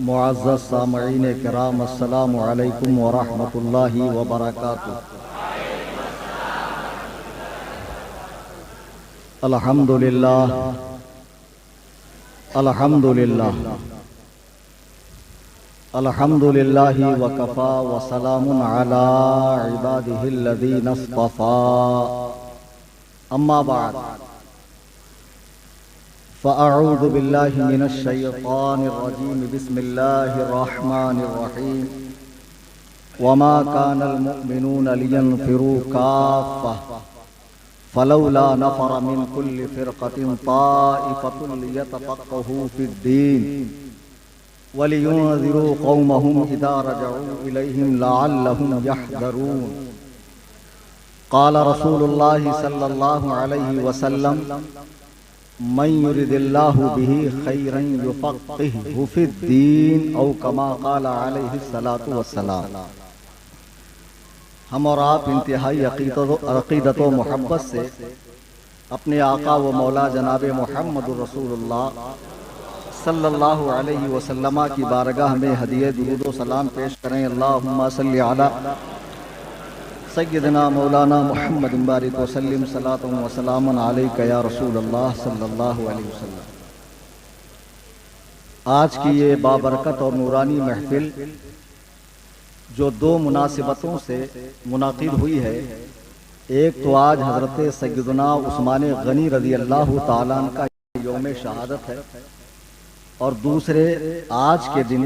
معزز سامعین کرام، السلام علیکم ورحمۃ اللہ وبرکاتہ۔ الحمدللہ الحمدللہ الحمدللہ وکفا وسلام علی عبادہ الذین اصطفیٰ، اما بعد فأعوذ باللہ من الشیطان الرجیم، بسم اللہ الرحمن الرحیم۔ وما كان المؤمنون لينفروا كافة فلولا نفر من كل فرقة طائفة ليتفقهوا في الدين ولينذروا قومهم إذا رجعوا إليهم لعلهم يحذرون۔ قال رسول الله صلى الله عليه وسلم: من يرد الله به خيرا يفقهه في الدين، او كما قال عليه الصلاة والسلام۔ ہم اور آپ انتہائی عقیدت و محبت سے اپنے آقا و مولا جناب محمد رسول اللہ صلی اللہ علیہ وسلم کی بارگاہ میں ہدیہ درود و سلام پیش کریں۔ اللہم صلی علی سیدنا مولانا محمد بارک وسلم، صلاۃ و سلام علیک یا رسول اللہ صلی اللہ علیہ وسلم۔ آج کی یہ بابرکت اور نورانی محفل جو دو مناسبتوں سے منعقد ہوئی ہے، ایک تو آج حضرت سیدنا عثمان غنی رضی اللہ تعالیٰ عنہ کا یوم شہادت ہے، اور دوسرے آج کے دن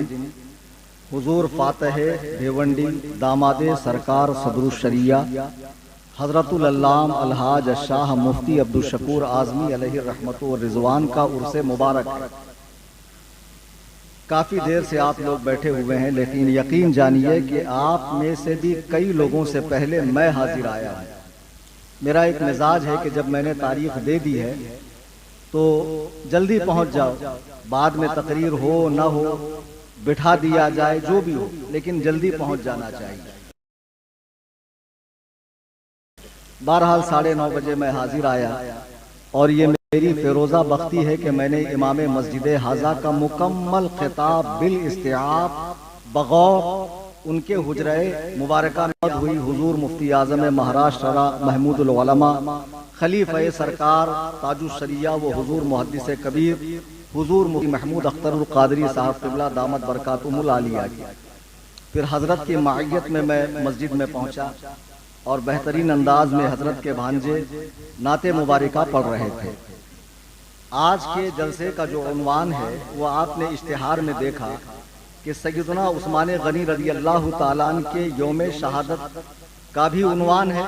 حضور فاتح بھیونڈی داماد سرکار صدر الشریعہ حضرت العلامہ الحاج شاہ مفتی عبدالشکور اعظمی علیہ الرحمت والرضوان کا عرس مبارک ہے۔ کافی دیر سے آپ لوگ بیٹھے ہوئے ہیں، لیکن یقین جانیے کہ آپ میں سے بھی کئی لوگوں سے پہلے میں حاضر آیا ہوں۔ میرا ایک مزاج ہے کہ جب میں نے تاریخ دے دی ہے تو جلدی پہنچ جاؤ، بعد میں تقریر ہو نہ ہو، بٹھا دیا جائے، جو بھی ہو، لیکن جلدی پہنچ جانا چاہیے۔ بہرحال 9:30 بجے میں حاضر آیا، اور یہ میری فیروزہ بختی ہے کہ میں نے امام مسجد حاضہ کا مکمل خطاب بالاستیعاب بغور ان کے حجرہ مبارکہ میں ہوئی حضور مفتی اعظم مہاراشٹرا محمود العلماء خلیفہ سرکار تاج الشریعہ و حضور محدث کبیر حضور مفتی محمود اختر القادری صاحب قبلہ دامت برکاتہم العالیہ کی، پھر حضرت کی معیت میں مسجد میں پہنچا، اور بہترین انداز میں حضرت کے بھانجے نعت مبارکہ پڑھ رہے تھے۔ آج کے جلسے کا جو عنوان ہے وہ آپ نے اشتہار میں دیکھا کہ سیدنا عثمان غنی رضی اللہ تعالیٰ عنہ کے یوم شہادت کا بھی عنوان ہے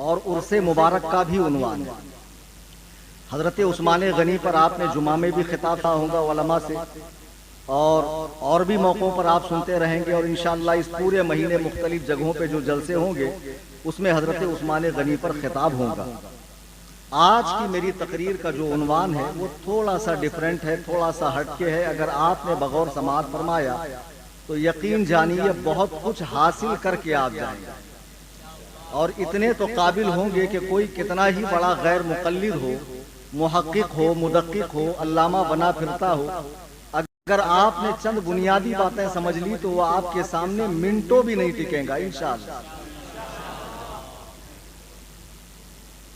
اور عرس مبارک کا بھی عنوان ہے۔ حضرت عثمان غنی پر آپ نے جمعہ میں بھی خطاب کیا ہوگا علماء سے، اور بھی موقعوں پر آپ سنتے رہیں گے، اور انشاءاللہ اس پورے مہینے مختلف جگہوں پہ جو جلسے ہوں گے اس میں حضرت عثمان غنی پر خطاب ہوگا۔ آج کی میری تقریر کا جو عنوان ہے وہ تھوڑا سا ڈیفرنٹ ہے، تھوڑا سا ہٹ کے ہے۔ اگر آپ نے بغور سماعت فرمایا تو یقین جانیے بہت کچھ حاصل کر کے آپ جائیں گے، اور اتنے تو قابل ہوں گے کہ کوئی کتنا ہی بڑا غیر مقلد ہو، محقق ہو، مدقق ہو، علامہ بنا پھرتا ہو، اگر آپ نے چند بنیادی باتیں سمجھ لی تو وہ آپ کے سامنے منٹوں بھی نہیں ٹکیں گا انشاءاللہ۔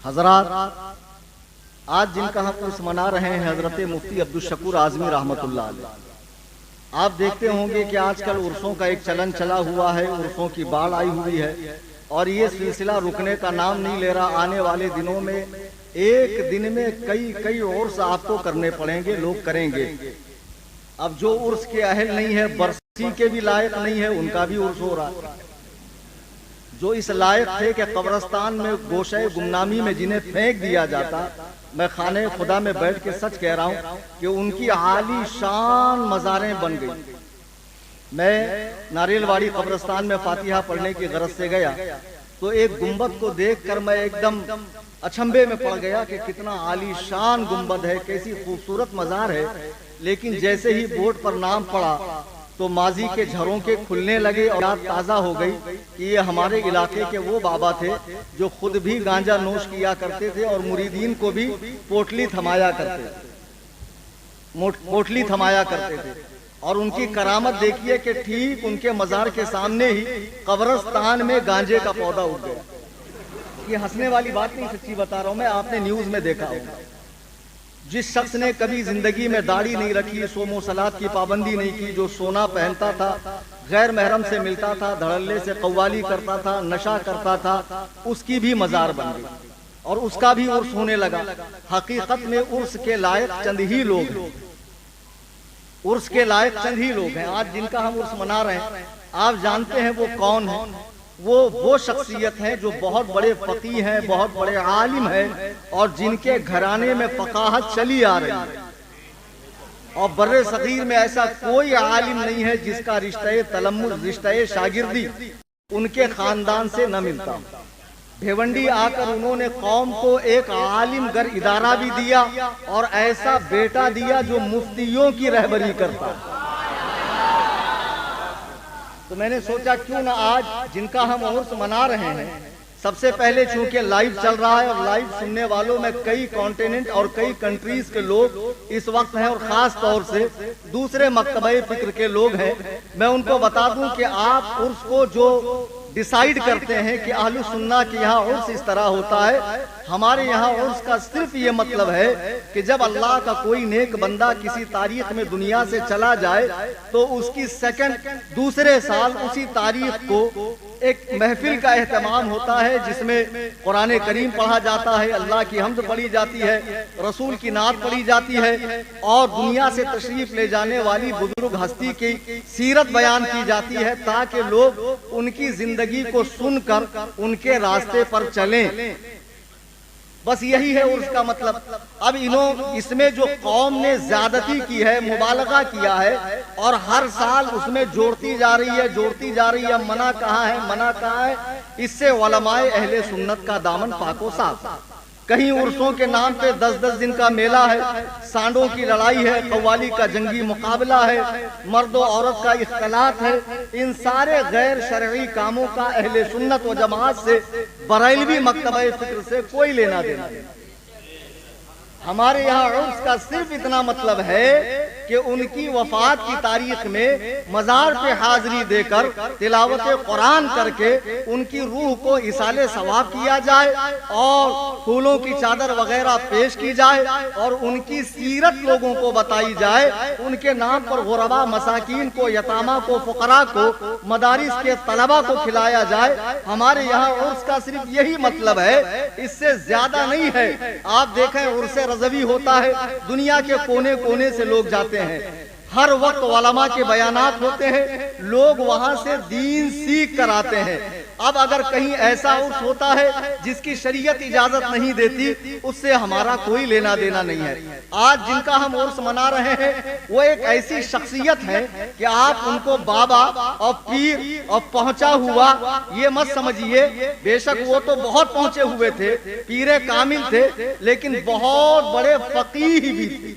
حضرات، آج جن کا ہم عرس منا رہے ہیں حضرت مفتی عبدالشکور اعظمی رحمت اللہ علیہ، آپ دیکھتے ہوں گے کہ آج کل عرسوں کا ایک چلن چلا ہوا ہے، عرسوں کی باڑھ آئی ہوئی ہے، اور یہ سلسلہ رکنے کا نام نہیں لے رہا۔ آنے والے دنوں میں ایک دن میں کئی عرس آپ کو کرنے پڑیں گے، لوگ کریں گے۔ اب جو عرس کے اہل نہیں ہے، برسی کے بھی لائق نہیں ہے، ان کا بھی عرس ہو رہا ہے۔ جو اس لائق تھے کہ قبرستان میں گوشہ گمنامی میں جنہیں پھینک دیا جاتا، میں خانہ خدا میں بیٹھ کے سچ کہہ رہا ہوں کہ ان کی عالی شان مزاریں بن گئی۔ میں ناریل واڑی قبرستان میں فاتحہ پڑھنے کی غرض سے گیا تو ایک گنبد کو دیکھ کر میں ایک دم اچھمبے میں پڑ گیا کہ کتنا عالی شان گنبد ہے، کیسی خوبصورت مزار ہے، لیکن جیسے ہی بورڈ پر نام پڑا تو ماضی کے جھروں کے کھلنے لگے اور یاد تازہ ہو گئی کہ یہ ہمارے علاقے کے وہ بابا تھے جو خود بھی گانجا نوش کیا کرتے تھے اور مریدین کو بھی پوٹلی تھمایا کرتے تھے۔ اور ان کی کرامت دیکھیے کہ ٹھیک ان کے مزار کے سامنے ہی قبرستان میں گانجے کا پودا اگ گیا. یہ ہنسنے والی بات نہیں، سچی بتا رہا ہوں میں، آپ نے نیوز میں دیکھا ہوگا. جس شخص نے کبھی زندگی میں داڑھی نہیں رکھی، صوم و صلات کی پابندی نہیں کی، جو سونا پہنتا تھا، غیر محرم سے ملتا تھا، دھڑلے سے قوالی کرتا تھا، نشہ کرتا تھا، اس کی بھی مزار بن گئی اور اس کا بھی عرس ہونے لگا. حقیقت میں عرس کے لائق چند ہی لوگ ہیں، عرس کے لائق چند ہی لوگ ہیں. آج جن کا ہم عرس منا رہے ہیں، آپ جانتے ہیں وہ کون ہیں؟ وہ شخصیت ہیں جو بہت بڑے فقیہ ہیں، بہت بڑے عالم ہیں، اور جن کے گھرانے میں فقاہت چلی آ رہی ہے. اور بر صغیر میں ایسا کوئی عالم نہیں ہے جس کا رشتہ تلمذ، رشتہ شاگردی ان کے خاندان سے نہ ملتا. بھیونڈی آ کر انہوں نے قوم کو ایک عالم گر ادارہ بھی دیا اور ایسا بیٹا دیا جو مفتیوں کی رہبری کرتا. تو میں نے سوچا کیوں نہ آج جن کا ہم عرس منا رہے ہیں، سب سے پہلے چونکہ لائیو چل رہا ہے اور لائیو سننے والوں میں کئی کانٹیننٹ اور کئی کنٹریز کے لوگ اس وقت ہیں، اور خاص طور سے دوسرے مکتبہ فکر کے لوگ ہیں، میں ان کو بتا دوں کہ آپ عرس کو جو ڈیسائیڈ کرتے ہیں کہ اہل سنہ کے یہاں عرس اس طرح ہوتا ہے، ہمارے یہاں عرس کا صرف یہ مطلب ہے کہ جب اللہ کا کوئی نیک بندہ کسی تاریخ میں دنیا سے چلا جائے تو اس کی سیکنڈ دوسرے سال اسی تاریخ کو ایک محفل کا اہتمام ہوتا ہے جس میں قرآن کریم پڑھا جاتا ہے، اللہ کی حمد پڑھی جاتی ہے، رسول کی نعت پڑھی جاتی ہے، اور دنیا سے تشریف لے جانے والی بزرگ ہستی کی سیرت بیان کی جاتی ہے تاکہ لوگ ان کی زندگی کو سن کر ان کے راستے پر چلیں. بس یہی ہے عرس کا مطلب. اب اس میں جو قوم نے زیادتی کی ہے، مبالغہ کیا ہے، اور ہر سال اس میں جوڑتی جا رہی ہے. منع کہاں ہے؟ اس سے علماء اہل سنت کا دامن پاک و صاف. کہیں عرسوں کے نام پہ 10 دن کا میلہ ہے، سانڈوں کی لڑائی ہے، قوالی کا جنگی مقابلہ ہے، مرد و عورت کا اختلاط ہے. ان سارے غیر شرعی کاموں کا اہل سنت و جماعت سے، بریلوی مکتبہ فکر سے کوئی لینا دینا. ہمارے یہاں عرس کا صرف اتنا مطلب ہے کہ ان کی وفات کی تاریخ میں مزار پہ حاضری دے کر تلاوت قرآن کر کے ان کی روح کو ایصال ثواب کیا جائے اور پھولوں کی چادر وغیرہ پیش کی جائے اور ان کی سیرت لوگوں کو بتائی جائے. ان کے نام پر غربا، مساکین کو، یتامہ کو، فقراء کو، مدارس کے طلبہ کو کھلایا جائے. ہمارے یہاں عرس کا صرف یہی مطلب ہے، اس سے زیادہ نہیں ہے. آپ دیکھیں عرس رضوی ہوتا ہے، دنیا کے کونے کونے سے لوگ جاتے ہیں، ہر وقت علماء کے بیانات ہوتے ہیں، لوگ وہاں سے دین سیکھ کر آتے ہیں. اب اگر کہیں ایسا عرس ہوتا ہے جس کی شریعت اجازت نہیں دیتی، اس سے ہمارا کوئی لینا دینا نہیں ہے. آج جن کا ہم عرس منا رہے ہیں وہ ایک ایسی شخصیت ہے کہ آپ ان کو بابا اور پیر اور پہنچا ہوا یہ مت سمجھیے. بے شک وہ تو بہت پہنچے ہوئے تھے، پیر کامل تھے، لیکن بہت بڑے فقیہ بھی تھے.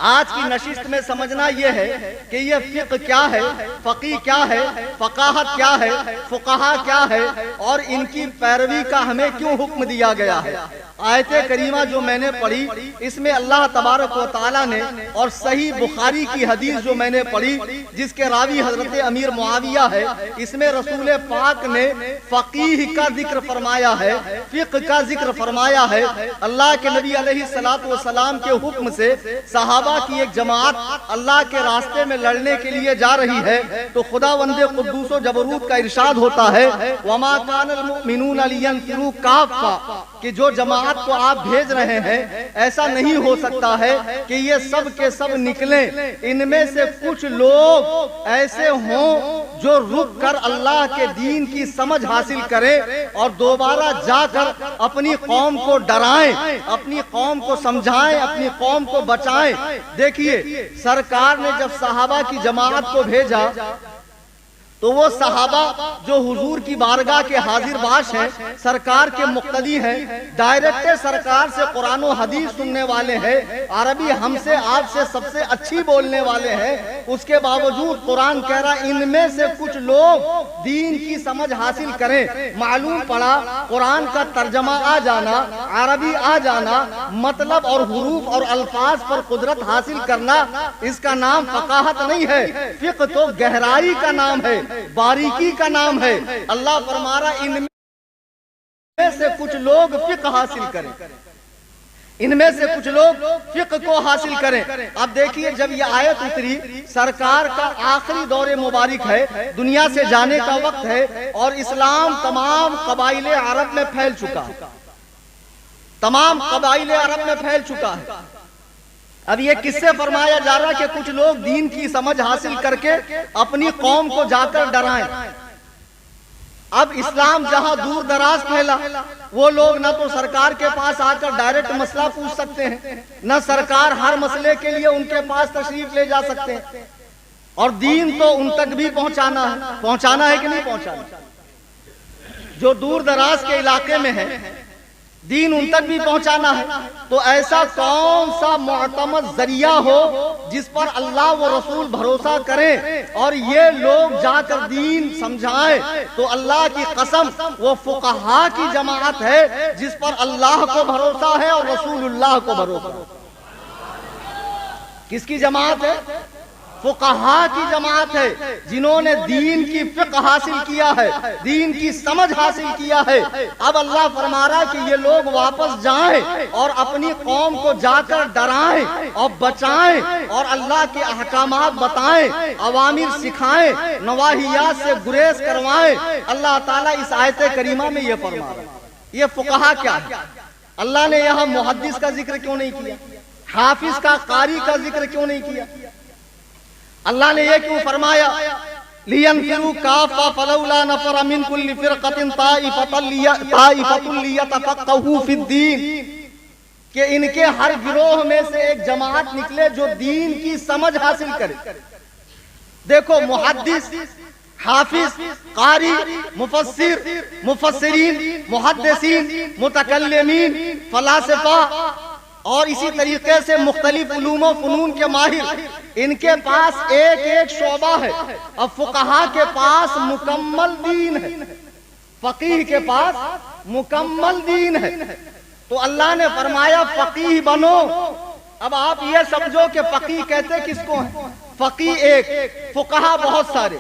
آج کی نشست میں سمجھنا یہ ہے کہ یہ فقہ کیا ہے، فقیہ کیا ہے، فقاہت کیا ہے، فقہا کیا ہے، اور ان کی پیروی کا ہمیں کیوں حکم دیا گیا ہے. آیت کریمہ جو میں نے پڑھی، اس میں اللہ تبارک و تعالیٰ نے، اور صحیح بخاری کی حدیث جو میں نے پڑھی جس کے راوی حضرت امیر معاویہ ہے، اس میں رسول پاک نے فقیہ کا ذکر فرمایا ہے، فقہ کا ذکر فرمایا ہے. اللہ کے نبی علیہ الصلوۃ والسلام کے حکم سے صحابہ کی ایک جماعت اللہ کے راستے میں لڑنے کے لیے جا رہی ہے تو خداوند قدوس و جبروت کا ارشاد ہوتا ہے، وَمَا كَانَ الْمُؤْمِنُونَ لِيَنْفِرُوا كَافَّةً، کہ جو جماعت کو آپ بھیج رہے ہیں ایسا نہیں ہو سکتا ہے کہ یہ سب کے سب نکلیں. ان میں سے کچھ لوگ ایسے ہوں جو رک کر اللہ کے دین کی سمجھ حاصل کریں اور دوبارہ جا کر اپنی قوم کو ڈرائیں، اپنی قوم کو سمجھائیں، اپنی قوم کو بچائیں. دیکھیے سرکار نے جب صحابہ کی جماعت کو بھیجا تو وہ صحابہ جو حضور کی بارگاہ کے حاضر باش ہیں، سرکار کے مقتدی ہیں، ڈائریکٹ سرکار سے قرآن و حدیث سننے والے ہیں، عربی ہم سے آپ سے سب سے اچھی بولنے والے ہیں، اس کے باوجود قرآن کہہ رہا ان میں سے کچھ لوگ دین کی سمجھ حاصل کریں۔ معلوم پڑا قرآن کا ترجمہ آ جانا، عربی آ جانا، مطلب اور حروف اور الفاظ پر قدرت حاصل کرنا، اس کا نام فقاہت نہیں ہے، فقہ تو گہرائی کا نام ہے، باریکی کا نام ہے۔ اللہ فرما رہا ان میں سے کچھ لوگ فقہ حاصل کریں، ان میں سے کچھ لوگ فقہ کو حاصل کریں۔ اب دیکھیے جب یہ آیت اتری، سرکار کا آخری دور مبارک ہے، دنیا سے جانے کا وقت ہے، اور اسلام تمام قبائل عرب میں پھیل چکا ہے، تمام قبائل عرب میں پھیل چکا ہے۔ اب یہ کس سے فرمایا جا رہا کہ کچھ لوگ دین کی سمجھ حاصل کر کے اپنی قوم کو جا کر ڈرائیں۔ اب اسلام جہاں دور دراز پھیلا، وہ لوگ نہ تو سرکار کے پاس آ کر ڈائریکٹ مسئلہ پوچھ سکتے ہیں، نہ سرکار ہر مسئلے کے لیے ان کے پاس تشریف لے جا سکتے ہیں، اور دین تو ان تک بھی پہنچانا ہے کہ نہیں پہنچانا؟ جو دور دراز کے علاقے میں ہے دین ان تک بھی پہنچانا ہے، تو ایسا کون سا معتمد ذریعہ ہو جس پر اللہ و رسول بھروسہ کریں اور یہ لوگ جا کر دین سمجھائیں؟ تو اللہ کی قسم وہ فقہا کی جماعت ہے جس پر اللہ کو بھروسہ ہے اور رسول اللہ کو بھروسہ ہے۔ کس کی جماعت ہے؟ فقہا کی جماعت ہے، جنہوں نے دین کی فقہ حاصل کیا ہے، دین کی سمجھ حاصل کیا ہے۔ اب اللہ فرما رہا ہے کہ یہ لوگ واپس جائیں اور اپنی قوم کو جا کر ڈرائیں اور بچائیں اور اللہ کے احکامات بتائیں، اوامر سکھائیں، نواہیات سے گریز کروائیں۔ اللہ تعالیٰ اس آیت کریمہ میں یہ فرما رہا ہے۔ یہ فقہا کیا ہے؟ اللہ نے یہاں محدث کا ذکر کیوں نہیں کیا؟ حافظ کا، قاری کا ذکر کیوں نہیں کیا؟ اللہ نے یہ کیوں فرمایا لِيَنْفِرُوا كَافَّةً فَلَوْلَا نَفَرَ مِنْ كُلِّ فِرْقَةٍ طَائِفَةٌ لِيَتَفَقَّهُوا فِي الدِّينِ، کہ ان کے ہر گروہ میں سے ایک جماعت نکلے جو دین کی سمجھ حاصل کرے۔ دیکھو محدث، حافظ، قاری، مفسر، مفسرین، محدثین، متکلمین، فلاسفہ اور اسی طریقے سے مختلف علوم و فنون کے ماہر، ان کے پاس ایک ایک شعبہ ہے۔ اب فقہا کے پاس مکمل دین ہے، فقیہ کے پاس مکمل دین ہے، تو اللہ نے فرمایا فقیہ بنو۔ اب آپ یہ سمجھو کہ فقیہ کہتے کس کو ہیں؟ فقیہ ایک، فقہا بہت سارے،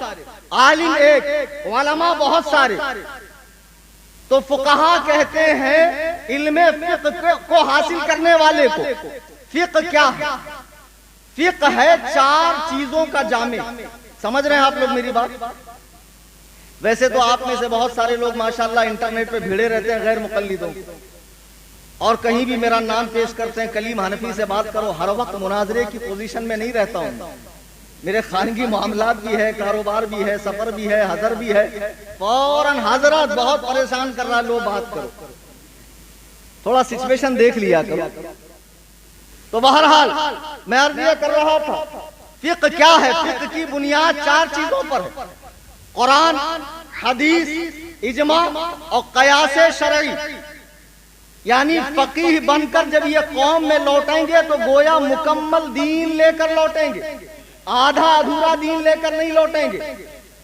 عالم ایک، علماء بہت سارے۔ تو فقہا کہتے ہیں علم فقہ کو حاصل کرنے والے کو۔ فقہ کیا ہے؟ فقہ ہے چار چیزوں کا جامع۔ سمجھ رہے ہیں آپ لوگ میری بات؟ ویسے تو آپ میں سے بہت سارے لوگ ماشاءاللہ انٹرنیٹ پہ بھیڑے رہتے ہیں غیر مقلدوں، اور کہیں بھی میرا نام پیش کرتے ہیں، کلیم حنفی سے بات کرو، ہر وقت مناظرے کی پوزیشن میں نہیں رہتا ہوں، میرے خانگی معاملات بھی ہے، کاروبار بھی ہے، سفر بھی ہے، حضر بھی ہے، فوراً حضرات بہت پریشان کر رہا، لو بات کرو، تھوڑا سچویشن دیکھ لیا کرو۔ تو بہرحال میں عرض یہ کر رہا تھا فقہ کیا ہے؟ فقہ کی بنیاد چار چیزوں پر ہے: قرآن، حدیث، اجماع اور قیاس شرعی۔ یعنی فقیہ بن کر جب یہ قوم میں لوٹیں گے تو گویا مکمل دین لے کر لوٹیں گے، آدھا ادھورا دین لے کر نہیں لوٹیں گے۔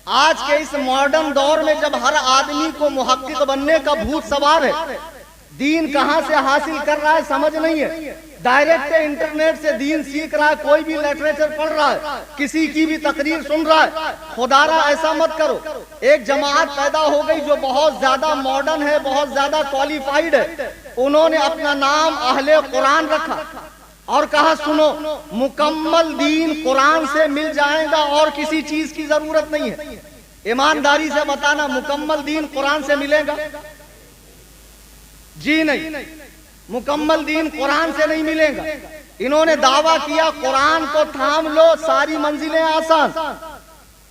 آج کے اس ماڈرن دور میں جب ہر آدمی کو محقق بننے کا بھوت سوار ہے، دین کہاں سے حاصل کر رہا ہے سمجھ نہیں ہے، ڈائریکٹ انٹرنیٹ سے دین سیکھ رہا ہے، کوئی بھی لٹریچر پڑھ رہا ہے، کسی کی بھی تقریر سن رہا ہے۔ خدا را ایسا مت کرو۔ ایک جماعت پیدا ہو گئی جو بہت زیادہ ماڈرن ہے، بہت زیادہ کوالیفائیڈ ہے، انہوں نے اپنا نام اہل قرآن رکھا اور کہا سنو مکمل دین قرآن سے مل جائے گا اور کسی چیز کی ضرورت نہیں ہے۔ ایمانداری سے بتانا مکمل دین قرآن سے ملے گا؟ جی نہیں، مکمل دین قرآن سے نہیں ملے گا۔ انہوں نے دعویٰ کیا قرآن کو تھام لو ساری منزلیں آسان،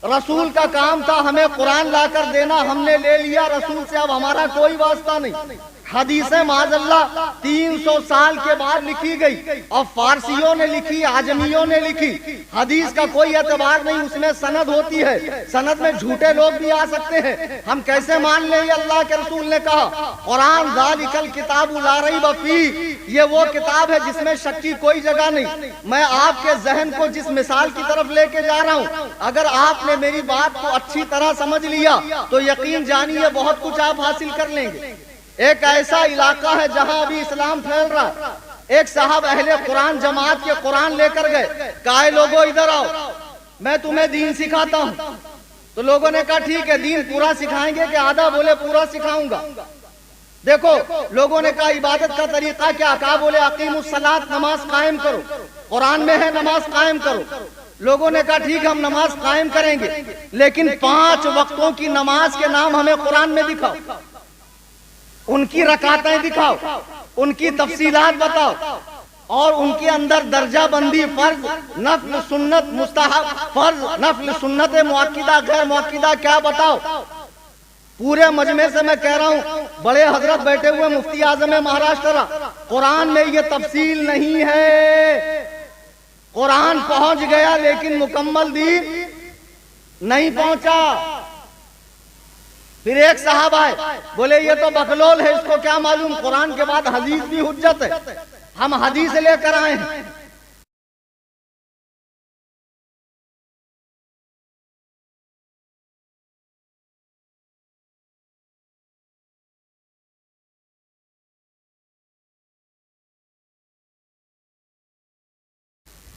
رسول کا کام تھا ہمیں قرآن لا کر دینا، ہم نے لے لیا رسول سے، اب ہمارا کوئی واسطہ نہیں۔ حدیثیں معاذ اللہ 300 سال کے بعد لکھی گئی، اور فارسیوں نے لکھی، عجمیوں نے لکھی۔ حدیث کا کوئی اعتبار نہیں، اس میں سند ہوتی ہے، سند میں جھوٹے لوگ بھی آ سکتے ہیں، ہم کیسے مان لیں؟ یہ اللہ کے رسول نے کہا قرآن ذالک الکتاب لا ریب فیہ، یہ وہ کتاب ہے جس میں شک کی کوئی جگہ نہیں۔ میں آپ کے ذہن کو جس مثال کی طرف لے کے جا رہا ہوں، اگر آپ نے میری بات کو اچھی طرح سمجھ لیا تو یقین جانیے بہت کچھ آپ حاصل کر لیں گے۔ ایک ایسا علاقہ ہے جہاں ابھی اسلام پھیل رہا ہے، ایک صاحب اہل قرآن جماعت کے قرآن لے کر گئے، کہا لوگوں ادھر آؤ، میں تمہیں دین سکھاتا ہوں۔ تو لوگوں نے کہا ٹھیک ہے، دین پورا سکھائیں گے کہ آدھا؟ بولے پورا سکھاؤں گا۔ دیکھو لوگوں نے کہا عبادت کا طریقہ کیا؟ کہا بولے اقیم الصلاۃ، نماز قائم کرو، قرآن میں ہے نماز قائم کرو۔ لوگوں نے کہا ٹھیک ہم نماز قائم کریں گے، لیکن 5 وقتوں کی نماز کے نام ہمیں قرآن میں دکھاؤ، ان کی رکعتیں دکھاؤ، ان کی تفصیلات بتاؤ، اور ان کے اندر درجہ بندی، فرض، نفل، سنت، مستحب، فرض، نفل، سنت مؤکدہ، غیر مؤکدہ کیا بتاؤ۔ پورے مجمع سے میں کہہ رہا ہوں، بڑے حضرت بیٹھے ہوئے مفتی اعظم مہاراشٹر، قرآن میں یہ تفصیل نہیں ہے۔ قرآن پہنچ گیا لیکن مکمل دین نہیں پہنچا۔ پھر ایک صاحب آئے، بولے یہ تو بکلول ہے، اس کو کیا معلوم، قرآن کے بعد حدیث بھی حجت ہے، ہم حدیث لے کر آئے ہیں۔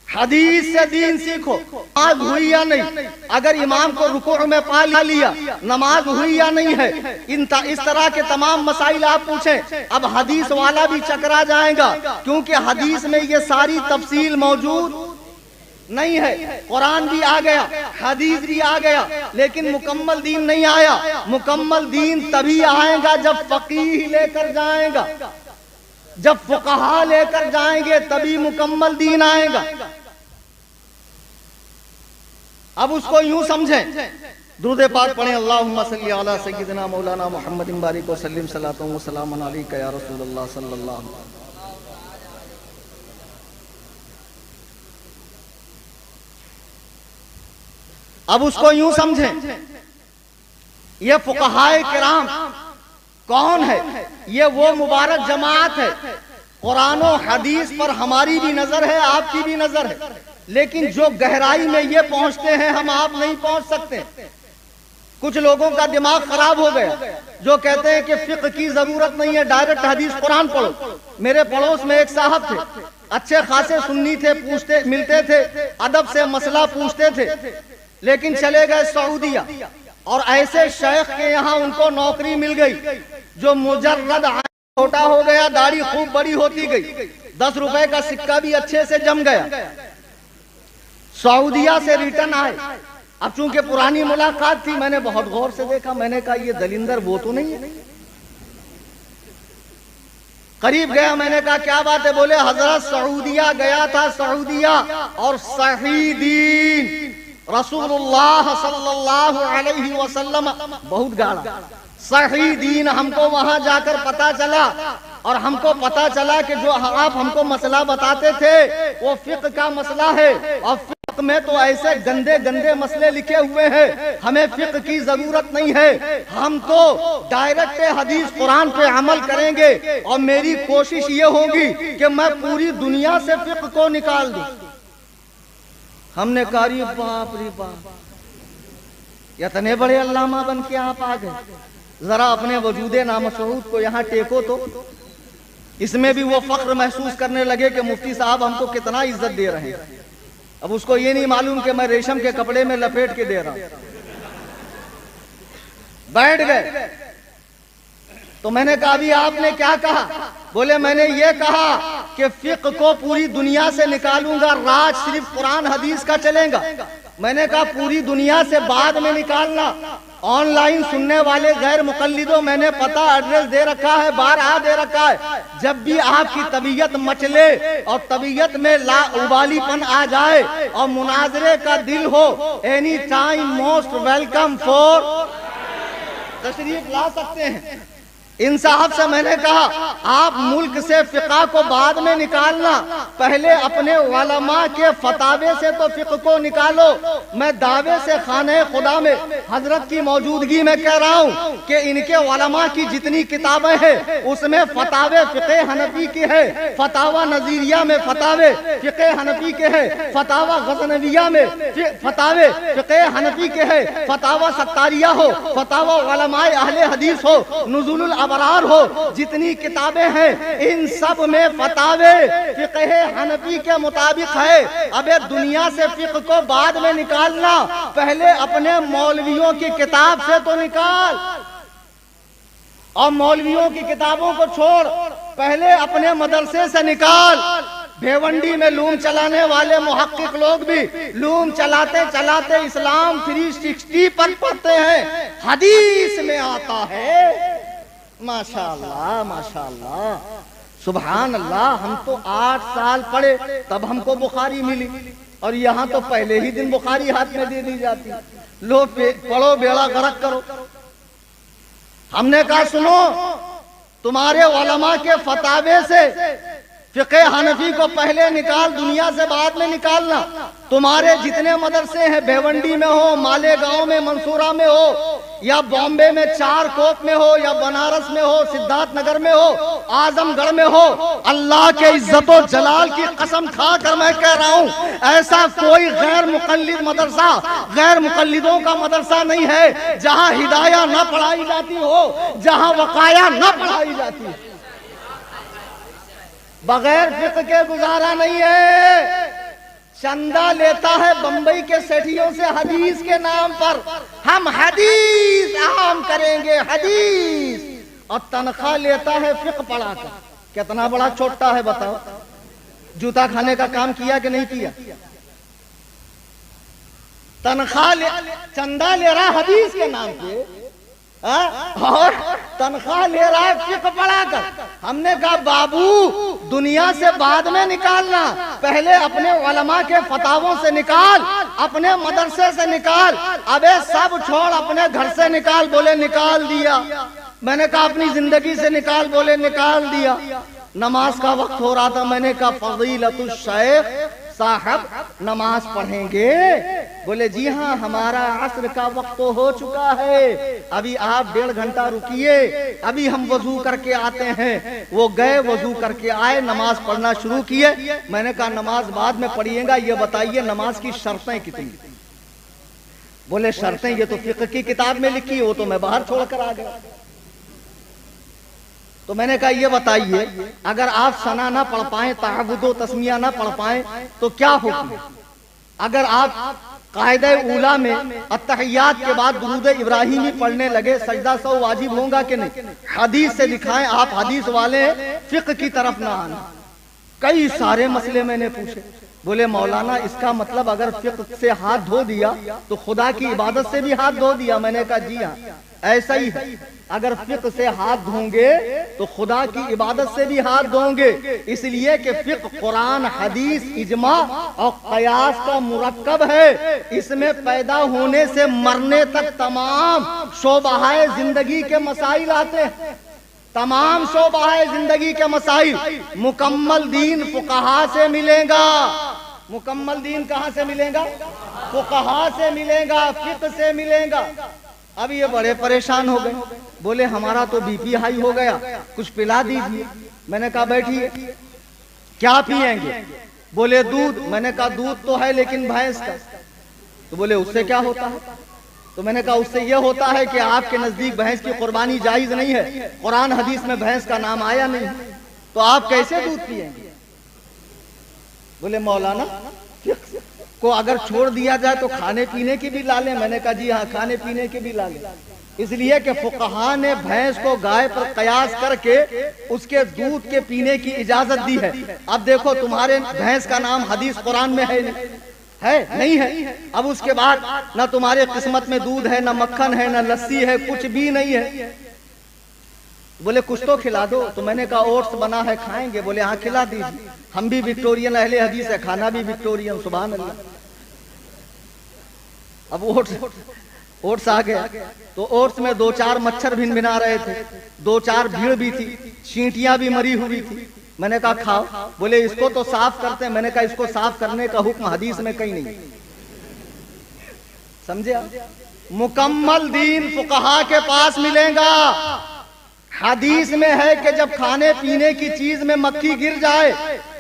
حدیث سے دین سیکھو۔ نماز ہوئی یا نہیں؟ اگر امام کو رکوع میں پا لیا، نماز ہوئی یا نہیں ہے؟ اس طرح کے تمام مسائل آپ پوچھیں، اب حدیث والا بھی چکرا جائے گا، کیونکہ حدیث میں یہ ساری تفصیل موجود نہیں ہے۔ قرآن بھی آ گیا، حدیث بھی آ گیا، لیکن مکمل دین نہیں آیا۔ مکمل دین تبھی آئے گا جب فقیہ لے کر جائیں گا، جب فقہا لے کر جائیں گے تبھی مکمل دین آئے گا۔ اب اس کو یوں سمجھیں، درود پاک پڑھیں، اللہم صلی علی سیدنا مولانا محمد بارک وسلم، صلاۃ و سلام علیک یا رسول اللہ صلی اللہ علیہ وسلم۔ اب اس کو یوں سمجھیں، یہ فقہائے کرام کون ہے؟ یہ وہ مبارک جماعت ہے، قرآن و حدیث پر ہماری بھی نظر ہے، آپ کی بھی نظر ہے، لیکن جو گہرائی میں یہ پہنچتے ہیں ہم آپ نہیں پہنچ سکتے۔ کچھ لوگوں کا دماغ خراب ہو گیا جو کہتے ہیں کہ فقہ کی ضرورت نہیں ہے، ڈائریکٹ حدیث قرآن پڑھو۔ میرے پڑوس میں ایک صاحب تھے، اچھے خاصے سنی تھے، پوچھتے ملتے تھے، ادب سے مسئلہ پوچھتے تھے، لیکن چلے گئے سعودیہ، اور ایسے شیخ کے یہاں ان کو نوکری مل گئی جو مجرد چھوٹا ہو گیا، داڑھی خوب بڑی ہوتی گئی، 10 روپے کا سکہ بھی اچھے سے جم گیا۔ سعودیہ سے ریٹرن آئے، اب چونکہ پرانی ملاقات تھی، میں نے بہت غور سے دیکھا، میں نے کہا یہ دلندر وہ تو نہیں ہے؟ قریب گیا، میں نے کہا کیا بات ہے؟ بولے حضرت سعودیہ گیا تھا، سعودیہ، اور صحیح دین رسول اللہ صلی اللہ علیہ وسلم بہت گاڑا، صحیح دین ہم کو وہاں جا کر پتا چلا، اور ہم کو پتا چلا کہ جو آپ ہم کو مسئلہ بتاتے تھے وہ فقہ کا مسئلہ ہے، اور فقہ میں تو ایسے گندے گندے مسئلے لکھے ہوئے ہیں، ہمیں فقہ کی ضرورت نہیں ہے، ہم تو ڈائریکٹ حدیث قرآن پہ عمل کریں گے، اور میری کوشش یہ ہوگی کہ میں پوری دنیا سے فقہ کو نکال دوں۔ ہم نے کہا ری باپ ری باپ، اتنے بڑے علامہ بن کے آپ آ گئے، ذرا اپنے وجود نامشہود کو یہاں ٹیکو تو۔ اس میں بھی وہ فخر محسوس کرنے لگے کہ مفتی صاحب ہم کو کتنا عزت دے رہے ہیں۔ اب اس کو یہ نہیں معلوم کہ میں ریشم کے کپڑے میں لپیٹ کے دے رہا ہوں۔ بیٹھ گئے تو میں نے کہا ابھی آپ نے کیا کہا؟ بولے میں نے یہ کہا کہ فقہ کو پوری دنیا سے نکالوں گا، راج صرف قرآن حدیث کا چلے گا۔ میں نے کہا پوری دنیا سے بعد میں نکالنا، آن لائن سننے والے غیر مقلدوں میں نے پتہ ایڈریس دے رکھا ہے، بارہا دے رکھا ہے، جب بھی آپ کی طبیعت مچلے اور طبیعت میں لا ابالی پن آ جائے اور مناظرے کا دل ہو، any time most welcome for, تشریف لا سکتے ہیں۔ ان صاحب سے میں نے کہا آپ ملک سے فقہ کو بعد میں نکالنا، پہلے اپنے علماء کے فتاوے سے تو فقہ کو نکالو۔ میں دعوے سے خانہ خدا میں حضرت کی موجودگی میں کہہ رہا ہوں کہ ان کے علماء کی جتنی کتابیں ہیں اس میں فتاوے فقہ حنفی کی ہے، فتاوی نظیریہ میں فتاوے فقہ حنفی کے ہے، فتاوی غزنویہ میں فتاوے فقہ حنفی کے ہے، فتاوی ستاریہ ہو، فتاوی علماء اہل حدیث ہو، نزول الابرار ہو، جتنی کتابیں ہیں ان سب میں فتاوے فقہ حنفی کے مطابق ہے۔ اب دنیا سے فقہ کو بعد میں نکالنا، پہلے اپنے مولویوں کی کتاب سے تو نکال، اور مولویوں کی کتابوں کو چھوڑ، پہلے اپنے مدرسے سے نکال۔ بھیونڈی میں لوم چلانے والے محقق لوگ بھی لوم چلاتے چلاتے اسلام 360 پر پڑھتے ہیں، حدیث میں آتا ہے۔ ماشاءاللہ ماشاءاللہ سبحان اللہ، ہم تو 8 سال پڑھے تب ہم کو بخاری ملی، اور یہاں تو پہلے ہی دن بخاری ہاتھ میں دے دی جاتی، لو پڑھو بیڑا غرق کرو۔ ہم نے کہا سنو، تمہارے علماء کے فتاوے سے فقہ حنفی کو پہلے نکال، دنیا سے بعد میں نکالنا۔ تمہارے جتنے مدرسے ہیں، بھیونڈی میں ہو، مالیگاؤں میں، منصورہ میں ہو، یا بامبے میں چار کوپ میں ہو، یا بنارس میں ہو، سدھارتھ نگر میں ہو، اعظم گڑھ میں ہو، اللہ کے عزت و جلال کی قسم کھا کر میں کہہ رہا ہوں، ایسا کوئی غیر مقلد مدرسہ، غیر مقلدوں کا مدرسہ نہیں ہے جہاں ہدایہ نہ پڑھائی جاتی ہو، جہاں وقایہ نہ پڑھائی جاتی ہو۔ بغیر فقہ کے گزارا نہیں ہے۔ چندہ لیتا ہے بمبئی کے سیٹھیوں سے حدیث کے نام پر، ہم حدیث عام کریں گے حدیث، اور تنخواہ لیتا ہے فقہ پڑھا کر۔ کتنا بڑا چھوٹا ہے بتاؤ، جوتا کھانے کا کام کیا کہ نہیں کیا؟ تنخواہ چندہ لے رہا حدیث کے نام پہ، اور تنخواہ لے رہا ہے فقہ پڑھا کر۔ ہم نے کہا بابو، دنیا سے بعد میں نکالنا، پہلے اپنے علماء کے فتاووں سے نکال، اپنے مدرسے سے نکال۔ ابے سب چھوڑ، اپنے گھر سے نکال، بولے نکال دیا۔ میں نے کہا اپنی زندگی سے نکال، بولے نکال دیا۔ نماز کا وقت ہو رہا تھا، میں نے کہا فضیلت الشیخ صاحب نماز پڑھیں گے؟ بولے جی ہاں، ہمارا عصر کا وقت تو ہو چکا ہے، ابھی آپ 1.5 گھنٹہ رکیے، ابھی ہم وضو کر کے آتے ہیں۔ وہ گئے، وضو کر کے آئے، نماز پڑھنا شروع کیے۔ میں نے کہا نماز بعد میں پڑھیے گا، یہ بتائیے نماز کی شرطیں کتنی؟ بولے شرطیں یہ تو فقہ کی کتاب میں لکھی، وہ تو میں باہر چھوڑ کر آ گیا۔ تو میں نے کہا یہ بتائیے، اگر آپ ثنا نہ پڑھ پائیں، تعبد و تسمیہ نہ پڑھ پائیں تو کیا حکم؟ اگر آپ قاعدہ اولا میں التحیات کے بعد درود ابراہیمی پڑھنے لگے، سجدہ سہو واجب ہوگا کہ نہیں؟ حدیث سے دکھائیں، آپ حدیث والے ہیں، فقہ کی طرف نہ آنا۔ کئی سارے مسئلے میں نے پوچھے، بولے مولانا اس کا مطلب اگر فقہ سے ہاتھ دھو دیا تو خدا کی عبادت سے بھی ہاتھ دھو دیا؟ میں نے کہا جی ہاں ایسا ہی ہے، اگر فقہ سے ہاتھ دھوں گے تو خدا کی عبادت سے بھی ہاتھ دھوں گے، اس لیے کہ فقہ قرآن، حدیث، اجماع اور قیاس کا مرکب ہے۔ اس میں پیدا ہونے سے مرنے تک تمام شعبہ زندگی کے مسائل آتے ہیں، تمام شعبہ زندگی کے مسائل۔ مکمل دین فقہا سے ملے گا۔ مکمل دین کہاں سے ملے گا؟ فقہا سے ملے گا، فقہ سے ملے گا۔ اب یہ بڑے پریشان ہو گئے، بولے ہمارا تو بی پی ہائی ہو گیا، کچھ پلا دیجیے۔ میں نے کہا بیٹھیے، کیا پئیں گے؟ بولے دودھ۔ میں نے کہا دودھ تو ہے لیکن بھینس کا۔ تو بولے اس سے کیا ہوتا ہے؟ تو میں نے کہا اس سے یہ ہوتا ہے کہ آپ کے نزدیک بھینس کی قربانی جائز نہیں ہے، قرآن حدیث میں بھینس کا نام آیا نہیں، تو آپ کیسے دودھ پئیں گے؟ بولے مولانا کو اگر چھوڑ دیا جائے تو کھانے پینے کی بھی لا لیں؟ میں نے کہا جی ہاں، کھانے پینے کی بھی لا لیں، اس لیے کہ فقہا نے بھینس کو گائے پر قیاس کر کے اس کے دودھ کے پینے کی اجازت دی ہے۔ اب دیکھو تمہارے بھینس کا نام حدیث قرآن میں ہے نہیں ہے، اب اس کے بعد نہ تمہارے قسمت میں دودھ ہے، نہ مکھن ہے، نہ لسی ہے، کچھ بھی نہیں ہے۔ بولے کچھ تو کھلا دو۔ تو میں نے کہا اوٹس بنا ہے، کھائیں گے؟ بولے ہاں کھلا دیجیے، ہم بھی وکٹورین اہل حدیث ہے، کھانا بھی وکٹورین۔ سبحان اللہ۔ اب اوٹس اوٹس آ گیا تو اوٹس میں 2-4 مچھر بھنا رہے تھے، 2-4 بھیڑ بھی تھی، چینٹیاں بھی مری ہوئی تھی۔ میں نے کہا کھاؤ، بولے اس کو تو صاف کرتے ہیں۔ میں نے کہا اس کو صاف کرنے کا حکم حدیث میں کہیں نہیں، سمجھے آپ؟ مکمل دین فقہا کے پاس ملے گا۔ حدیث میں ہے کہ جب کھانے پینے کی چیز میں مکھی گر جائے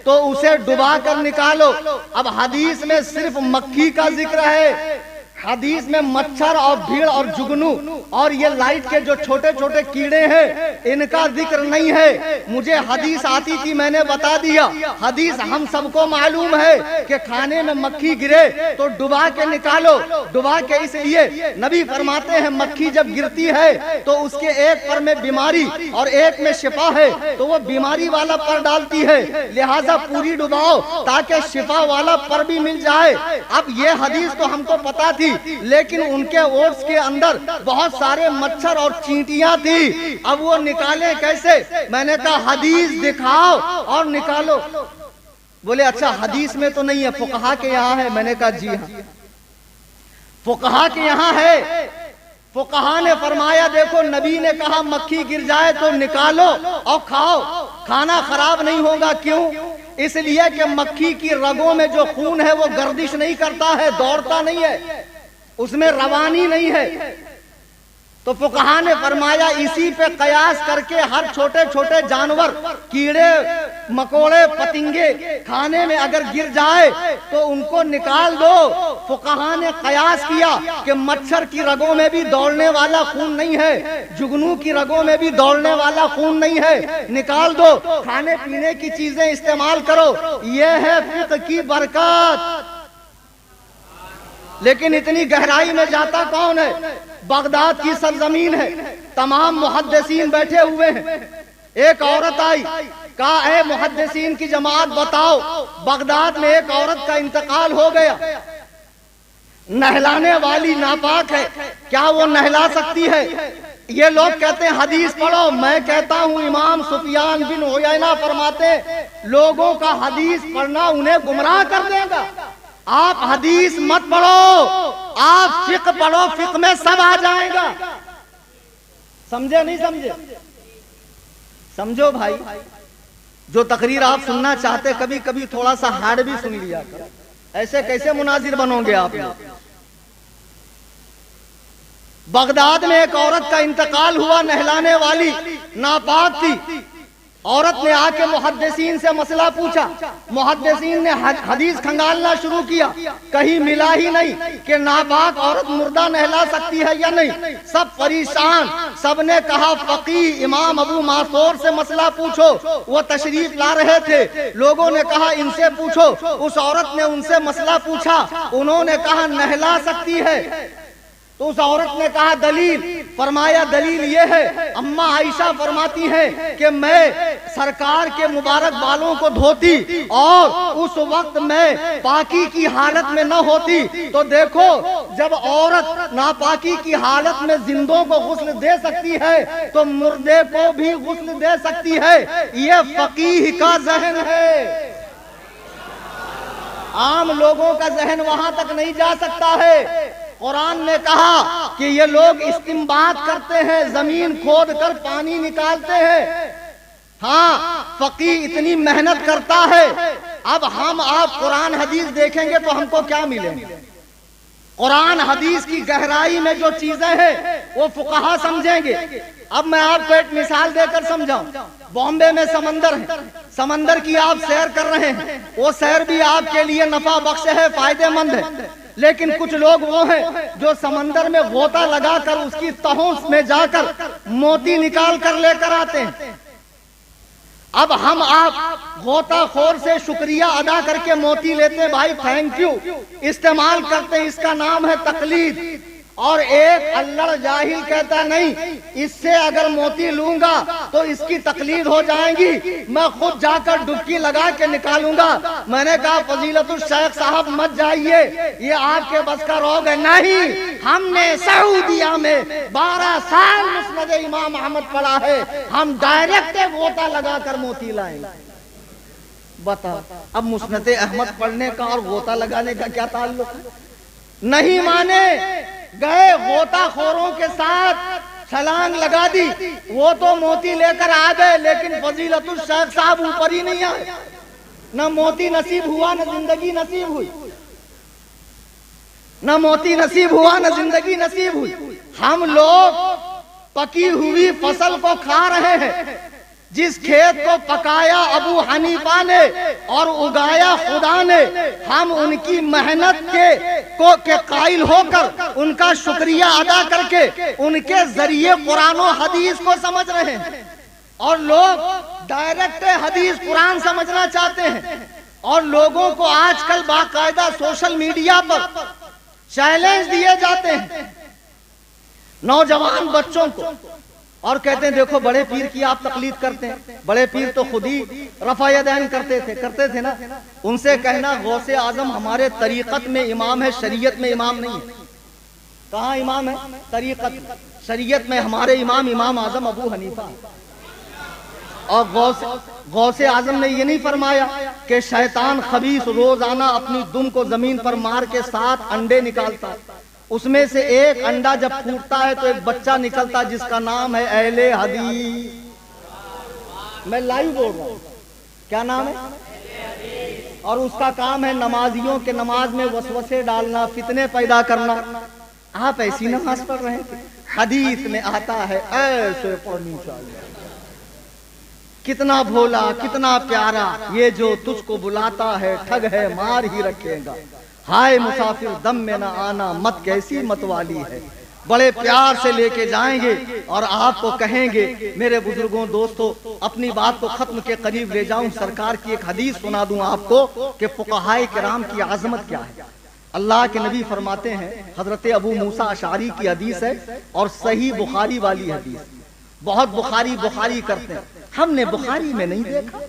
تو اسے ڈبا کر نکالو۔ اب حدیث میں صرف مکھی کا ذکر ہے، حدیث میں مچھر اور بھیڑ اور جگنو اور یہ لائٹ کے جو چھوٹے چھوٹے کیڑے ہیں ان کا ذکر نہیں ہے۔ مجھے حدیث آتی تھی، میں نے بتا دیا۔ حدیث ہم سب کو معلوم ہے کہ کھانے میں مکھی گرے تو ڈبا کے نکالو۔ ڈبا کے اس لیے نبی فرماتے ہیں مکھی جب گرتی ہے تو اس کے ایک پر میں بیماری اور ایک میں شفا ہے تو وہ بیماری والا پر ڈالتی ہے، لہٰذا پوری ڈباؤ تاکہ شفا والا پر بھی مل جائے۔ اب یہ حدیث تو ہم کو پتا تھی، لیکن ان کے اوٹس کے اندر بہت سارے مچھر اور چینٹیاں تھی۔ اب وہ نکالے کیسے؟ میں نے کہا حدیث دکھاؤ اور نکالو۔ بولے اچھا حدیث میں تو نہیں ہے، فقہا کے یہاں ہے۔ میں نے کہا جی ہاں فقہا کے یہاں ہے۔ فقہا نے فرمایا دیکھو نبی نے کہا مکھی گر جائے تو نکالو اور کھاؤ، کھانا خراب نہیں ہوگا۔ کیوں؟ اس لیے کہ مکھی کی رگوں میں جو خون ہے وہ گردش نہیں کرتا ہے، دوڑتا نہیں ہے، اس میں روانی نہیں ہے۔ تو فقہا نے فرمایا اسی پہ قیاس کر کے ہر چھوٹے چھوٹے جانور، کیڑے مکوڑے پتنگے کھانے میں اگر گر جائے تو ان کو نکال دو۔ فقہا نے قیاس کیا کہ مچھر کی رگوں میں بھی دوڑنے والا خون نہیں ہے، جگنو کی رگوں میں بھی دوڑنے والا خون نہیں ہے، نکال دو، کھانے پینے کی چیزیں استعمال کرو۔ یہ ہے فقہ کی برکت۔ لیکن اتنی گہرائی میں جاتا کون ہے؟ بغداد کی سرزمین ہے، تمام محدثین بیٹھے ہوئے ہیں۔ ایک عورت آئی، کہا اے محدثین کی جماعت بتاؤ، بغداد میں ایک عورت کا انتقال ہو گیا، نہلانے والی ناپاک ہے، کیا وہ نہلا سکتی ہے؟ یہ لوگ کہتے ہیں حدیث پڑھو۔ میں کہتا ہوں امام سفیان بن عیینہ فرماتے لوگوں کا حدیث پڑھنا انہیں گمراہ کر دے گا۔ آپ حدیث مت پڑھو، آپ فقہ پڑھو، فقہ میں سب آ جائے گا۔ سمجھے نہیں سمجھے؟ سمجھو بھائی، جو تقریر آپ سننا چاہتے کبھی کبھی تھوڑا سا ہارڈ بھی سن لیا کرو۔ ایسے کیسے مناظر بنو گے آپ لوگ؟ بغداد میں ایک عورت کا انتقال ہوا، نہلانے والی ناپاک تھی۔ عورت نے آ کے محدثین سے مسئلہ پوچھا، محدثین نے حدیث کھنگالنا شروع کیا، کہیں ملا ہی نہیں کہ ناپاک عورت مردہ نہلا سکتی ہے یا نہیں۔ سب پریشان، سب نے کہا فقیہ امام ابو معصور سے مسئلہ پوچھو، وہ تشریف لا رہے تھے۔ لوگوں نے کہا ان سے پوچھو، اس عورت نے ان سے مسئلہ پوچھا، انہوں نے کہا نہلا سکتی ہے۔ تو اس عورت نے کہا دلیل؟ فرمایا دلیل یہ ہے، اماں عائشہ فرماتی ہیں کہ میں سرکار کے مبارک بالوں کو دھوتی اور اس وقت میں پاکی کی حالت میں نہ ہوتی۔ تو دیکھو جب عورت ناپاکی کی حالت میں زندوں کو غسل دے سکتی ہے تو مردے کو بھی غسل دے سکتی ہے۔ یہ فقیہ کا ذہن ہے، عام لوگوں کا ذہن وہاں تک نہیں جا سکتا ہے۔ قرآن نے کہا کہ یہ لوگ استنباط کرتے ہیں، زمین کھود کر پانی نکالتے ہیں۔ ہاں فقیہ اتنی محنت کرتا ہے۔ اب ہم آپ قرآن حدیث دیکھیں گے تو ہم کو کیا ملیں گے؟ قرآن حدیث کی گہرائی میں جو چیزیں ہیں وہ فقہا سمجھیں گے۔ اب میں آپ کو ایک مثال دے کر سمجھاؤں۔ بامبے میں سمندر ہے، سمندر کی آپ سیر کر رہے ہیں، وہ سیر بھی آپ کے لیے نفع بخش ہے، فائدہ مند ہے۔ لیکن کچھ لوگ وہ ہیں جو سمندر میں غوطہ لگا کر اس کی تہوں میں جا کر موتی نکال کر لے کر آتے ہیں۔ اب ہم آپ غوطہ خور سے شکریہ ادا کر کے موتی لیتے ہیں، بھائی تھینک یو، استعمال کرتے ہیں، اس کا نام ہے تقلید۔ اور ایک الڑ جاہل کہتا نہیں، اس سے اگر موتی لوں گا تو اس کی تقلید ہو جائیں گی، میں خود جا کر ڈبکی لگا کے نکالوں گا۔ میں نے کہا فضیلت الشیخ صاحب مت جائیے، یہ آپ کے بس کا روگ ہے۔ نہیں، ہم نے سعودیہ میں 12 سال مسند امام احمد پڑھا ہے، ہم ڈائریکٹ غوطہ لگا کر موتی لائیں۔ بتا اب مسند احمد پڑھنے کا اور غوطہ لگانے کا کیا تعلق ہے؟ نہیں مانے، گئے غوطہ خوروں کے ساتھ چھلانگ لگا دی، وہ تو موتی لے کر آ گئے لیکن فضیلت الشیخ صاحب اوپر ہی نہیں آئے، نہ موتی نصیب ہوا نہ زندگی نصیب ہوئی، نہ موتی نصیب ہوا نہ زندگی نصیب ہوئی۔ ہم لوگ پکی ہوئی فصل کو کھا رہے ہیں، جس کھیت کو پکایا ابو حنیفہ نے اور اگایا خدا نے، ہم ان کی محنت کے قائل ہو کر ان کا شکریہ ادا کر کے ان کے ذریعے قرآن و حدیث کو سمجھ رہے ہیں، اور لوگ ڈائریکٹ حدیث قرآن سمجھنا چاہتے ہیں، اور لوگوں کو آج کل باقاعدہ سوشل میڈیا پر چیلنج دیے جاتے ہیں نوجوان بچوں کو، اور کہتے ہیں دیکھو بڑے پیر کی آپ تقلید کرتے ہیں، بڑے پیر تو خود ہی رفع یدین کرتے تھے نا۔ ان سے کہنا غوث اعظم ہمارے طریقت میں امام ہے، شریعت میں امام نہیں ہے۔ کہاں امام ہے؟ طریقت میں۔ شریعت میں ہمارے امام اعظم ابو حنیفہ، اور غوث اعظم نے یہ نہیں فرمایا کہ شیطان خبیث روزانہ اپنی دم کو زمین پر مار کے 7 انڈے نکالتا ہے، اس میں سے ایک انڈا جب پھوٹتا ہے تو ایک بچہ نکلتا جس کا نام ہے اہل حدیث۔ میں لائیو بول رہا ہوں، کیا نام ہے؟ اور اس کا کام ہے نمازیوں کے نماز میں وسوسے ڈالنا، فتنے پیدا کرنا۔ آپ ایسی نماز پڑھ رہے ہیں، حدیث میں آتا ہے ایسے پڑھنی چاہیے۔ کتنا بھولا کتنا پیارا، یہ جو تجھ کو بلاتا ہے ٹھگ ہے مار ہی رکھے گا، ہائے مسافر دم میں نہ آنا مت کیسی مت والی ہے۔ بڑے پیار سے لے کے جائیں گے اور آپ کو کہیں گے میرے بزرگوں دوستوں، اپنی بات کو ختم کے قریب لے جاؤں، سرکار کی ایک حدیث سنا دوں آپ کو کہ فقہائے کرام کی عظمت کیا ہے۔ اللہ کے نبی فرماتے ہیں، حضرت ابو موسیٰ اشعری کی حدیث ہے اور صحیح بخاری والی حدیث، بہت بخاری کرتے ہیں، ہم نے بخاری میں نہیں دیکھا۔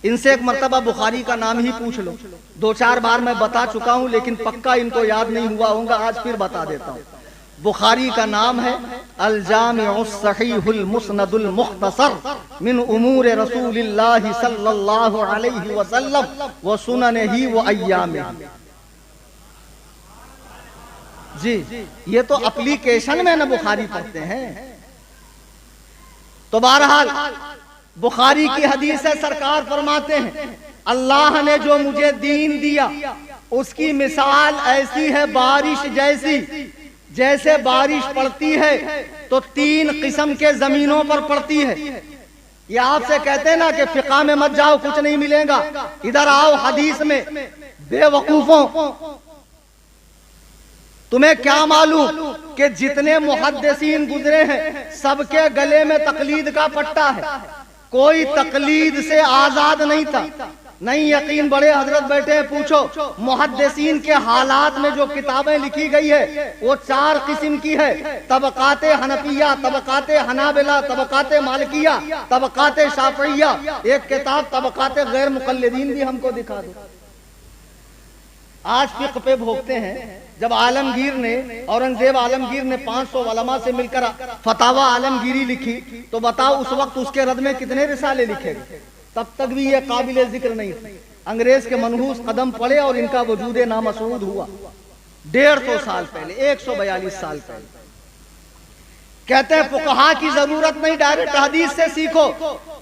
ان سے ایک مرتبہ بخاری کا نام ہی پوچھ لو، 2-4 بار میں بتا چکا ہوں لیکن پکا ان کو یاد نہیں ہوا ہوگا، آج پھر بتا دیتا ہوں۔ بخاری کا نام ہے الجامع الصحیح المسند المختصر من امور رسول اللہ صلی اللہ علیہ وسلم وسننہ وایامہ۔ جی یہ تو اپلیکیشن میں نہ بخاری پڑھتے ہیں۔ تو بہرحال بخاری کی حدیث ہے، سرکار فرماتے ہیں اللہ نے جو مجھے دین دیا اس کی مثال ایسی ہے بارش جیسی، جیسے بارش پڑتی ہے تو 3 قسم کے زمینوں پر پڑتی ہے۔ یہ آپ سے کہتے ہیں نا کہ فقہ میں مت جاؤ کچھ نہیں ملے گا، ادھر آؤ حدیث میں۔ بے وقوفوں، تمہیں کیا معلوم کہ جتنے محدثین گزرے ہیں سب کے گلے میں تقلید کا پٹا ہے، کوئی تقلید سے آزاد نہیں تھا۔ نہیں یقین بڑے حضرت بیٹھے ہیں، پوچھو محدثین کے حالات میں جو کتابیں لکھی گئی ہے وہ 4 قسم کی ہے، طبقات حنفیہ، طبقات حنابلہ، طبقات مالکیہ، طبقات شافعیہ۔ ایک کتاب طبقات غیر مقلدین بھی ہم کو دکھا دو۔ آج فقہ پہ بھوکتے ہیں۔ جب عالمگیر نے، اورنگزیب عالمگیر نے 500 علماء سے مل کر فتاوی عالمگیری لکھی تو بتاؤ اس وقت اس کے رد میں کتنے رسالے لکھے گئے؟ تب تک بھی یہ قابل ذکر نہیں تھا۔ انگریز کے منحوس قدم پڑے اور ان کا وجود نامسعود ہوا 150 سال پہلے، 142 سال پہلے۔ کہتے ہیں فقہا کی ضرورت نہیں، ڈائریکٹ حدیث سے سیکھو۔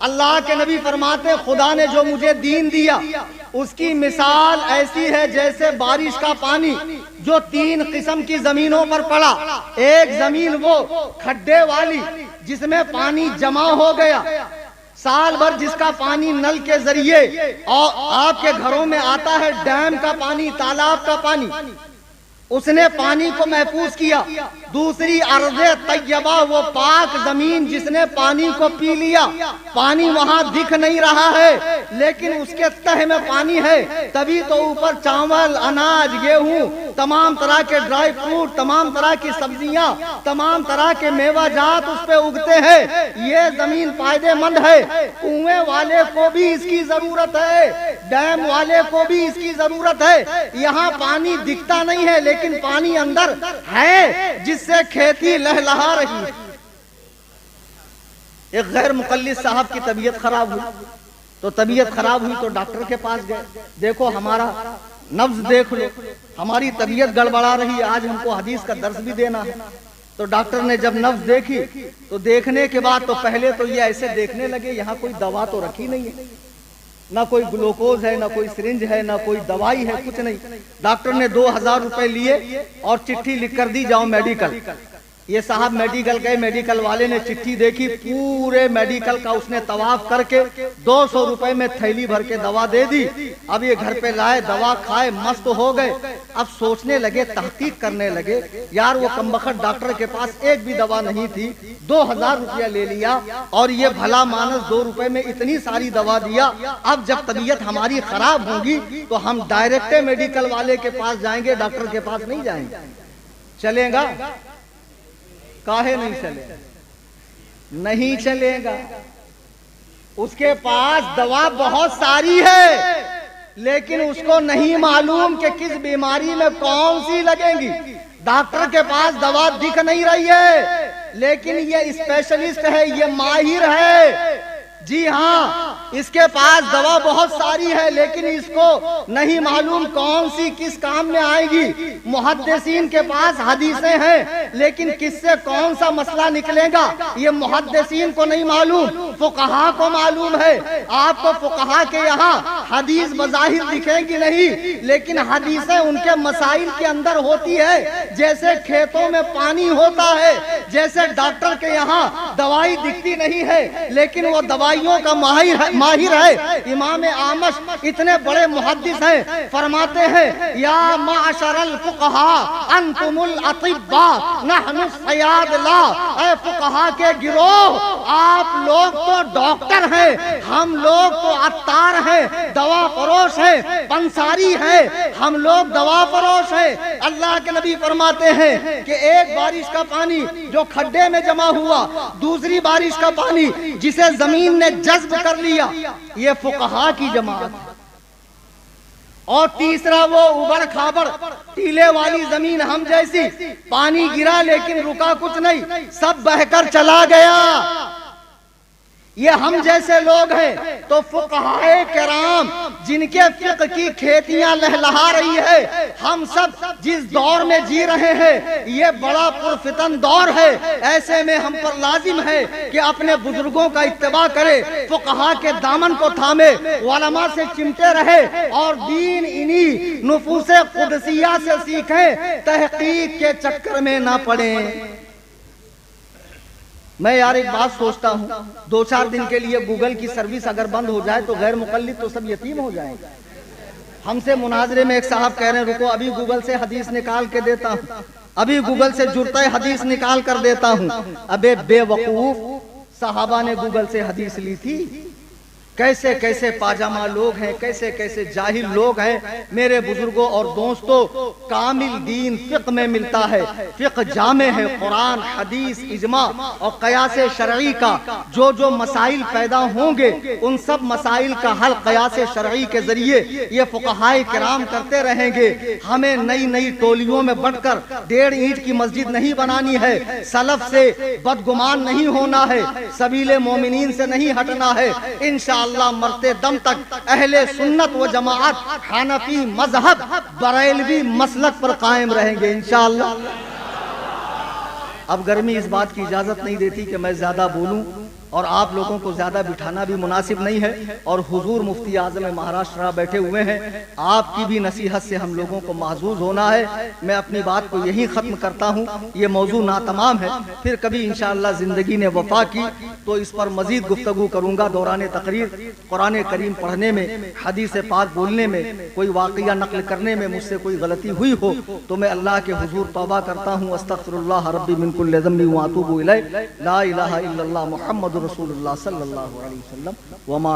اللہ کے نبی فرماتے ہیں خدا نے جو مجھے دین دیا اس کی مثال ایسی ہے جیسے بارش کا پانی جو 3 قسم کی زمینوں پر پڑا۔ ایک زمین وہ کھڈے والی جس میں پانی جمع ہو گیا، سال بھر جس کا پانی نل کے ذریعے اور آپ کے گھروں میں آتا ہے، ڈیم کا پانی، تالاب کا پانی، اس نے پانی کو محفوظ کیا۔ دوسری ارض طیبہ، وہ پاک زمین جس نے پانی کو پی لیا، پانی وہاں دکھ نہیں رہا ہے لیکن اس کے تہہ میں پانی ہے، تبھی تو اوپر چاول، اناج، گیہوں، تمام طرح کے ڈرائی فروٹ، تمام طرح کی سبزیاں، تمام طرح کے میوہ جات اس پہ اگتے ہیں۔ یہ زمین فائدہ مند ہے۔ کنویں والے کو بھی اس کی ضرورت ہے، ڈیم والے کو بھی اس کی ضرورت ہے۔ یہاں پانی دکھتا نہیں ہے لیکن پانی اندر ہے جس سے کھیتی لہلہا رہی ہے۔ ایک غیر مقلد صاحب کی طبیعت خراب ہوئی تو ڈاکٹر کے پاس گئے، دیکھو ہمارا نبض دیکھ لو، ہماری طبیعت گڑبڑا رہی ہے، آج ہم کو حدیث کا درس بھی دینا ہے۔ تو ڈاکٹر نے جب نبض دیکھی تو دیکھنے کے بعد تو پہلے تو یہ ایسے دیکھنے لگے یہاں کوئی دوا تو رکھی نہیں ہے، نہ کوئی گلوکوز ہے، نہ کوئی سرنج ہے، نہ کوئی دوائی ہے، کچھ نہیں۔ ڈاکٹر نے 2000 روپے لیے اور چٹھی لکھ کر دی، جاؤ میڈیکل۔ یہ صاحب میڈیکل گئے، میڈیکل والے نے چٹھی دیکھی، پورے میڈیکل کا اس نے طواف کر کے 200 روپے میں تھیلی بھر کے دوا دے دی۔ اب یہ گھر پہ لائے، دوا کھائے، مست ہو گئے۔ اب سوچنے لگے، تحقیق کرنے لگے، یار وہ کمبخت ڈاکٹر کے پاس ایک بھی دوا نہیں تھی، 2000 روپیہ لے لیا اور یہ بھلا مانس 2 روپے میں اتنی ساری دوا دیا۔ اب جب طبیعت ہماری خراب ہوگی تو ہم ڈائریکٹ میڈیکل والے کے پاس جائیں گے، ڈاکٹر کے پاس نہیں جائیں گے۔ چلے گا؟ کاہے نہیں چلے گا؟ نہیں چلے گا۔ اس کے پاس دوا بہت ساری ہے لیکن اس کو نہیں معلوم کہ کس بیماری میں کون سی لگیں گی۔ ڈاکٹر کے پاس دوا دکھ نہیں رہی ہے لیکن یہ اسپیشلسٹ ہے، یہ ماہر ہے، جی ہاں، اس کے پاس دوا بہت ساری ہے لیکن اس کو نہیں معلوم کون سی کس کام میں آئے گی۔ محدثین کے پاس حدیثیں ہیں لیکن کس سے کون سا مسئلہ نکلے گا یہ محدثین کو نہیں معلوم، فقہا کو معلوم ہے۔ آپ کو فقہا کے یہاں حدیث بظاہر دکھیں گی نہیں لیکن حدیثیں ان کے مسائل کے اندر ہوتی ہے، جیسے کھیتوں میں پانی ہوتا ہے، جیسے ڈاکٹر کے یہاں دوائی دکھتی نہیں ہے لیکن وہ دوائی کا ماہر ہے۔ امام اعمش اتنے بڑے محدث ہیں، فرماتے ہیں یا معاشر الفقہاء انتم الاطباء نحن الصیاد لا، اے فقہا کے گروہ، آپ لوگ تو ڈاکٹر ہیں، ہم لوگ تو عطار ہیں، دوا فروش ہیں، پنساری ہیں، ہم لوگ دوا فروش ہیں۔ اللہ کے نبی فرماتے ہیں کہ ایک بارش کا پانی جو کھڈے میں جمع ہوا، دوسری بارش کا پانی جسے زمین نے جذب کر لیا، یہ فقہا کی جماعت ہے، اور تیسرا وہ اوبر کھابر ٹیلے والی زمین ہم جیسی، پانی گرا لیکن رکا کچھ نہیں، سب بہہ کر چلا گیا، یہ ہم جیسے لوگ ہیں۔ تو فقہائے کرام جن کے فقہ کی کھیتیاں لہلہا رہی ہے، ہم سب جس دور میں جی رہے ہیں یہ بڑا پرفتن دور ہے، ایسے میں ہم پر لازم ہے کہ اپنے بزرگوں کا اتباع کرے، فقہا کے دامن کو تھامے، علماء سے چمٹے رہے اور دین انہی نفوس قدسیہ سے سیکھیں، تحقیق کے چکر میں نہ پڑیں۔ میں یار ایک بات سوچتا ہوں، 2-4 دن کے لیے گوگل کی سروس اگر بند ہو جائے تو غیر مقلد تو سب یتیم ہو جائیں گے۔ ہم سے مناظرے میں ایک صاحب کہہ رہے ہیں رکو ابھی گوگل سے حدیث نکال کے دیتا ہوں، ابھی گوگل سے جرتہ حدیث نکال کر دیتا ہوں۔ ابے بے وقوف، صحابہ نے گوگل سے حدیث لی تھی؟ کیسے کیسے پاجامہ لوگ ہیں، کیسے کیسے جاہل لوگ ہیں۔ میرے بزرگوں اور دوستوں، کامل دین فقہ میں ملتا ہے، فقہ جامع ہے، قرآن، حدیث، اجماع اور قیاس شرعی کا جو جو مسائل پیدا ہوں گے ان سب مسائل کا حل قیاس شرعی کے ذریعے یہ فقہائے کرام کرتے رہیں گے۔ ہمیں نئی نئی ٹولیوں میں بٹ کر 1.5 اینٹ کی مسجد نہیں بنانی ہے، سلف سے بدگمان نہیں ہونا ہے، سبیل مومنین سے نہیں ہٹنا ہے۔ انشاءاللہ مرتے دم تک اہل سنت و جماعت حنفی مذہب بریلوی مسلک پر قائم رہیں گے انشاءاللہ۔ اب گرمی اس بات کی اجازت نہیں دیتی کہ میں زیادہ بولوں اور آپ لوگوں کو زیادہ بٹھانا بھی مناسب نہیں ہے، اور حضور مفتی اعظم مہاراشٹر بیٹھے ہوئے ہیں، آپ کی بھی نصیحت سے ہم لوگوں کو محظوظ ہونا ہے۔ میں اپنی بات کو یہی ختم کرتا ہوں، یہ موضوع ناتمام ہے، پھر کبھی انشاءاللہ زندگی نے وفا کی تو اس پر مزید گفتگو کروں گا۔ دوران تقریر قرآن کریم پڑھنے میں، حدیث پاک بولنے میں، کوئی واقعہ نقل کرنے میں مجھ سے کوئی غلطی ہوئی ہو تو میں اللہ کے حضور توبہ کرتا ہوں، استغفر اللہ ربی من کل ذنب واتوب الیہ، لا الہ الا اللہ محمد رسول اللہ صلی اللہ علیہ وسلم۔ وما